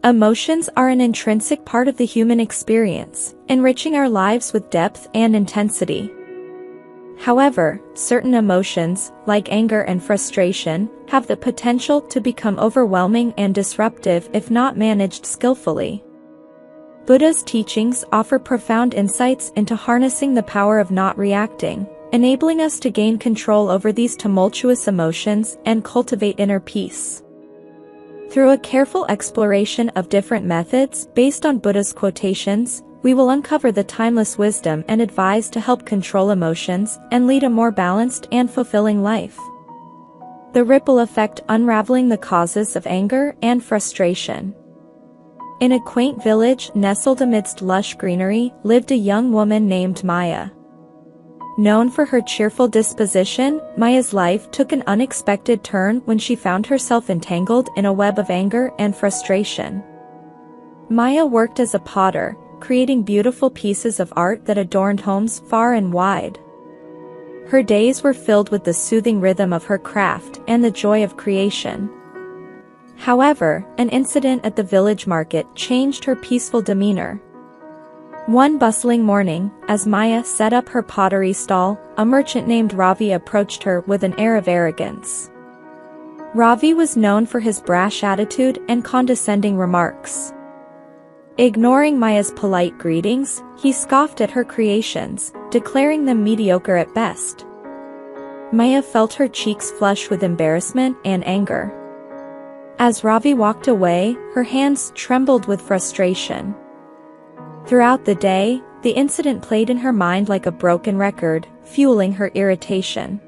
Emotions are an intrinsic part of the human experience, enriching our lives with depth and intensity. However, certain emotions, like anger and frustration, have the potential to become overwhelming and disruptive if not managed skillfully. Buddha's teachings offer profound insights into harnessing the power of not reacting, enabling us to gain control over these tumultuous emotions and cultivate inner peace. Through a careful exploration of different methods based on Buddha's quotations, we will uncover the timeless wisdom and advice to help control emotions and lead a more balanced and fulfilling life. The ripple effect: unraveling the causes of anger and frustration. In a quaint village nestled amidst lush greenery lived a young woman named Maya. Known for her cheerful disposition, Maya's life took an unexpected turn when she found herself entangled in a web of anger and frustration. Maya worked as a potter, creating beautiful pieces of art that adorned homes far and wide. Her days were filled with the soothing rhythm of her craft and the joy of creation. However, an incident at the village market changed her peaceful demeanor. One bustling morning, as Maya set up her pottery stall, a merchant named Ravi approached her with an air of arrogance. Ravi was known for his brash attitude and condescending remarks. Ignoring Maya's polite greetings, he scoffed at her creations, declaring them mediocre at best. Maya felt her cheeks flush with embarrassment and anger. As Ravi walked away, her hands trembled with frustration. Throughout the day, the incident played in her mind like a broken record, fueling her irritation.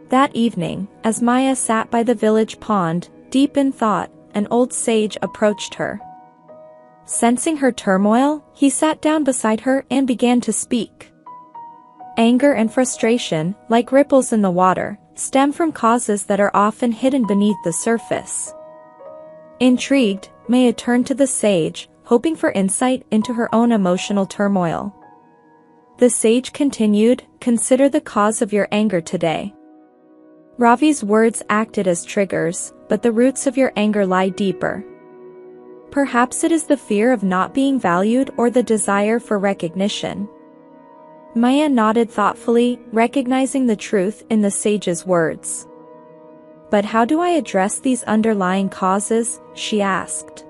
That evening, as Maya sat by the village pond, deep in thought, an old sage approached her. Sensing her turmoil, he sat down beside her and began to speak. Anger and frustration, like ripples in the water, stem from causes that are often hidden beneath the surface. Intrigued, Maya turned to the sage, hoping for insight into her own emotional turmoil. The sage continued, "Consider the cause of your anger today." Ravi's words acted as triggers, but the roots of your anger lie deeper. Perhaps it is the fear of not being valued or the desire for recognition. Maya nodded thoughtfully, recognizing the truth in the sage's words. "But how do I address these underlying causes?" she asked.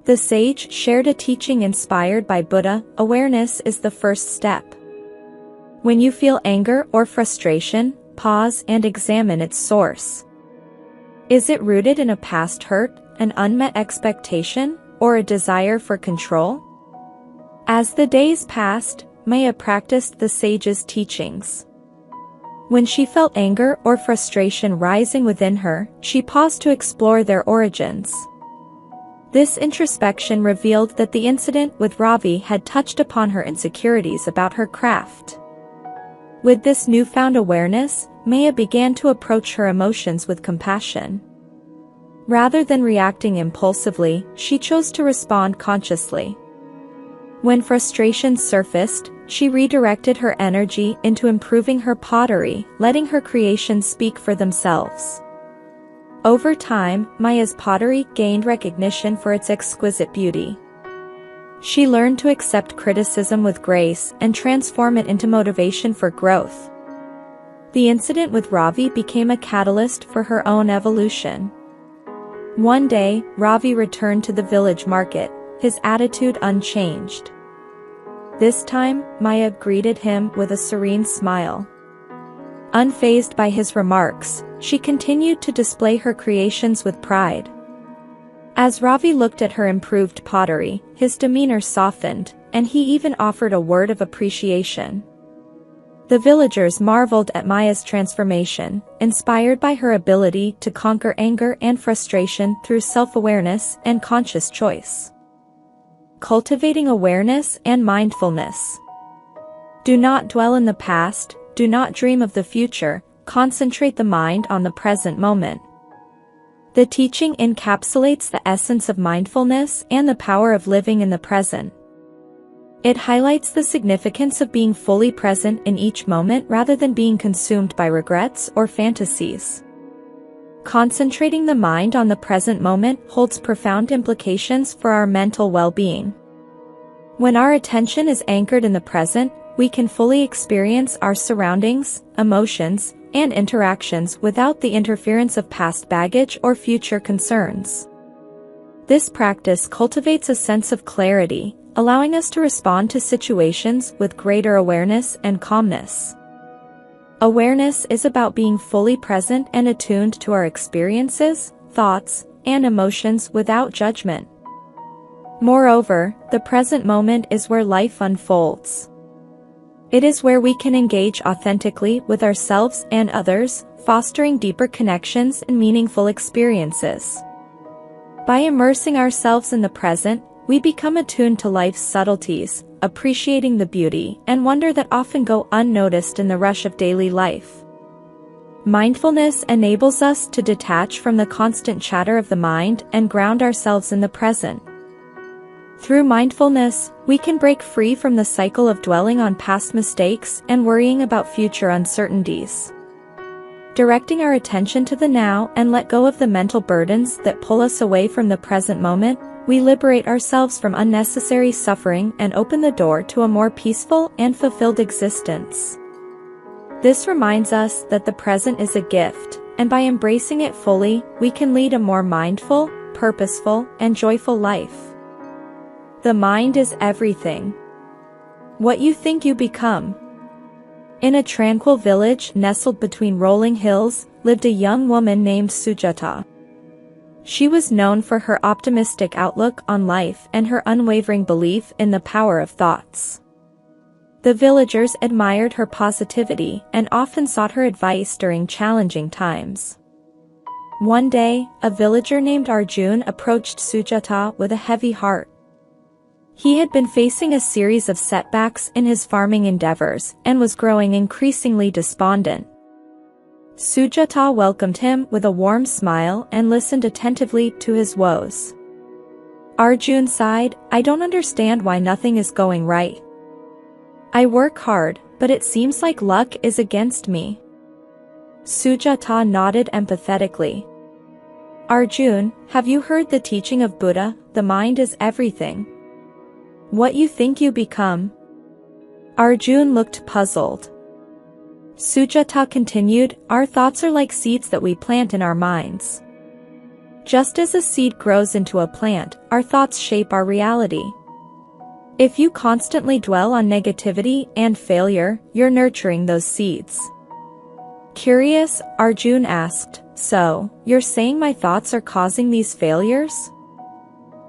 The sage shared a teaching inspired by Buddha: awareness is the first step. When you feel anger or frustration, pause and examine its source. Is it rooted in a past hurt, an unmet expectation, or a desire for control? As the days passed, Maya practiced the sage's teachings. When she felt anger or frustration rising within her, she paused to explore their origins. This introspection revealed that the incident with Ravi had touched upon her insecurities about her craft. With this newfound awareness, Maya began to approach her emotions with compassion. Rather than reacting impulsively, she chose to respond consciously. When frustration surfaced, she redirected her energy into improving her pottery, letting her creations speak for themselves. Over time, Maya's pottery gained recognition for its exquisite beauty. She learned to accept criticism with grace and transform it into motivation for growth. The incident with Ravi became a catalyst for her own evolution. One day, Ravi returned to the village market, his attitude unchanged. This time, Maya greeted him with a serene smile. Unfazed by his remarks, she continued to display her creations with pride. As Ravi looked at her improved pottery, his demeanor softened, and he even offered a word of appreciation. The villagers marveled at Maya's transformation, inspired by her ability to conquer anger and frustration through self-awareness and conscious choice. Cultivating awareness and mindfulness. Do not dwell in the past, do not dream of the future, concentrate the mind on the present moment. The teaching encapsulates the essence of mindfulness and the power of living in the present. It highlights the significance of being fully present in each moment rather than being consumed by regrets or fantasies. Concentrating the mind on the present moment holds profound implications for our mental well-being. When our attention is anchored in the present, we can fully experience our surroundings, emotions, and interactions without the interference of past baggage or future concerns. This practice cultivates a sense of clarity, allowing us to respond to situations with greater awareness and calmness. Awareness is about being fully present and attuned to our experiences, thoughts, and emotions without judgment. Moreover, the present moment is where life unfolds. It is where we can engage authentically with ourselves and others, fostering deeper connections and meaningful experiences. By immersing ourselves in the present, we become attuned to life's subtleties, appreciating the beauty and wonder that often go unnoticed in the rush of daily life. Mindfulness enables us to detach from the constant chatter of the mind and ground ourselves in the present. Through mindfulness, we can break free from the cycle of dwelling on past mistakes and worrying about future uncertainties. Directing our attention to the now and let go of the mental burdens that pull us away from the present moment, we liberate ourselves from unnecessary suffering and open the door to a more peaceful and fulfilled existence. This reminds us that the present is a gift, and by embracing it fully, we can lead a more mindful, purposeful, and joyful life. The mind is everything. What you think you become. In a tranquil village nestled between rolling hills, lived a young woman named Sujata. She was known for her optimistic outlook on life and her unwavering belief in the power of thoughts. The villagers admired her positivity and often sought her advice during challenging times. One day, a villager named Arjun approached Sujata with a heavy heart. He had been facing a series of setbacks in his farming endeavors and was growing increasingly despondent. Sujata welcomed him with a warm smile and listened attentively to his woes. Arjun sighed, "I don't understand why nothing is going right. I work hard, but it seems like luck is against me." Sujata nodded empathetically. "Arjun, have you heard the teaching of Buddha, the mind is everything? What you think you become?" Arjun looked puzzled. Sujata continued, "Our thoughts are like seeds that we plant in our minds. Just as a seed grows into a plant, our thoughts shape our reality. If you constantly dwell on negativity and failure, you're nurturing those seeds." Curious, Arjun asked, "So, you're saying my thoughts are causing these failures?"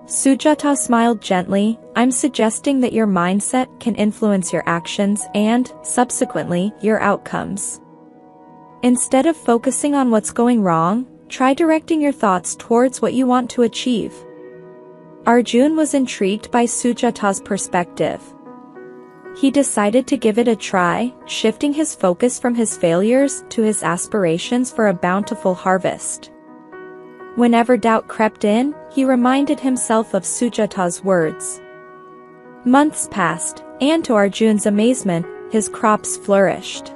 Sujata smiled gently, "I'm suggesting that your mindset can influence your actions and, subsequently, your outcomes. Instead of focusing on what's going wrong, try directing your thoughts towards what you want to achieve." Arjun was intrigued by Sujata's perspective. He decided to give it a try, shifting his focus from his failures to his aspirations for a bountiful harvest. Whenever doubt crept in, he reminded himself of Sujata's words. Months passed, and to Arjun's amazement, his crops flourished.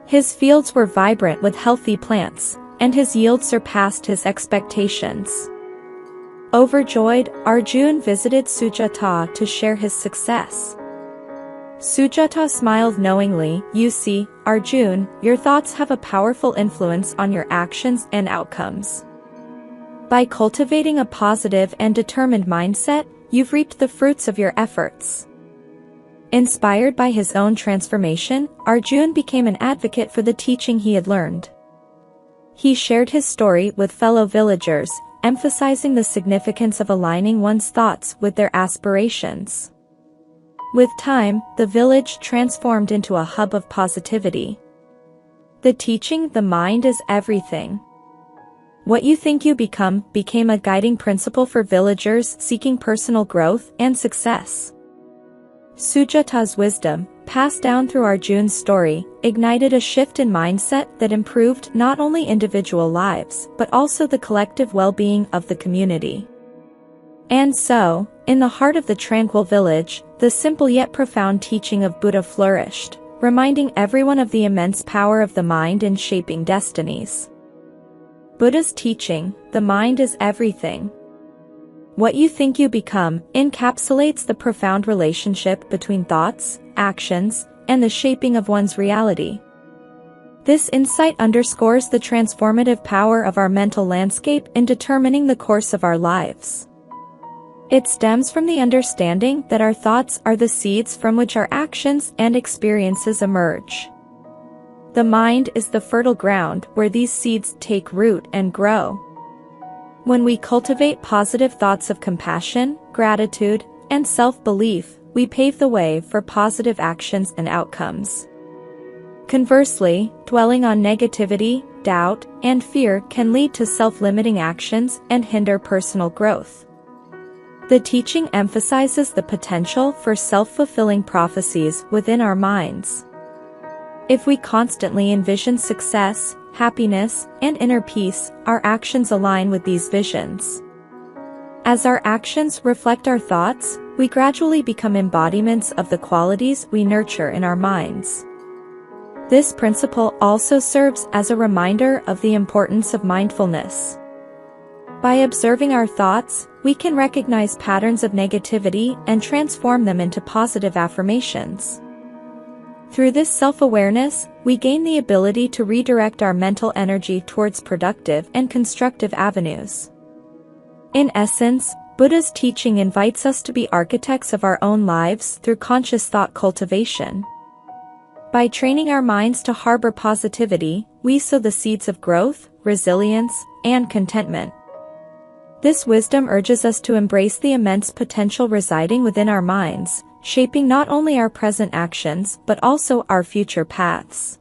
His fields were vibrant with healthy plants, and his yield surpassed his expectations. Overjoyed, Arjun visited Sujata to share his success. Sujata smiled knowingly, "You see, Arjun, your thoughts have a powerful influence on your actions and outcomes. By cultivating a positive and determined mindset, you've reaped the fruits of your efforts." Inspired by his own transformation, Arjun became an advocate for the teaching he had learned. He shared his story with fellow villagers, emphasizing the significance of aligning one's thoughts with their aspirations. With time, the village transformed into a hub of positivity. The teaching, "The mind is everything. What you think you become," became a guiding principle for villagers seeking personal growth and success. Sujata's wisdom, passed down through Arjun's story, ignited a shift in mindset that improved not only individual lives but also the collective well-being of the community. And so, in the heart of the tranquil village, the simple yet profound teaching of Buddha flourished, reminding everyone of the immense power of the mind in shaping destinies. Buddha's teaching, the mind is everything. What you think you become encapsulates the profound relationship between thoughts, actions, and the shaping of one's reality. This insight underscores the transformative power of our mental landscape in determining the course of our lives. It stems from the understanding that our thoughts are the seeds from which our actions and experiences emerge. The mind is the fertile ground where these seeds take root and grow. When we cultivate positive thoughts of compassion, gratitude, and self-belief, we pave the way for positive actions and outcomes. Conversely, dwelling on negativity, doubt, and fear can lead to self-limiting actions and hinder personal growth. The teaching emphasizes the potential for self-fulfilling prophecies within our minds. If we constantly envision success, happiness, and inner peace, our actions align with these visions. As our actions reflect our thoughts, we gradually become embodiments of the qualities we nurture in our minds. This principle also serves as a reminder of the importance of mindfulness. By observing our thoughts, we can recognize patterns of negativity and transform them into positive affirmations. Through this self-awareness, we gain the ability to redirect our mental energy towards productive and constructive avenues. In essence, Buddha's teaching invites us to be architects of our own lives through conscious thought cultivation. By training our minds to harbor positivity, we sow the seeds of growth, resilience, and contentment. This wisdom urges us to embrace the immense potential residing within our minds, shaping not only our present actions but also our future paths.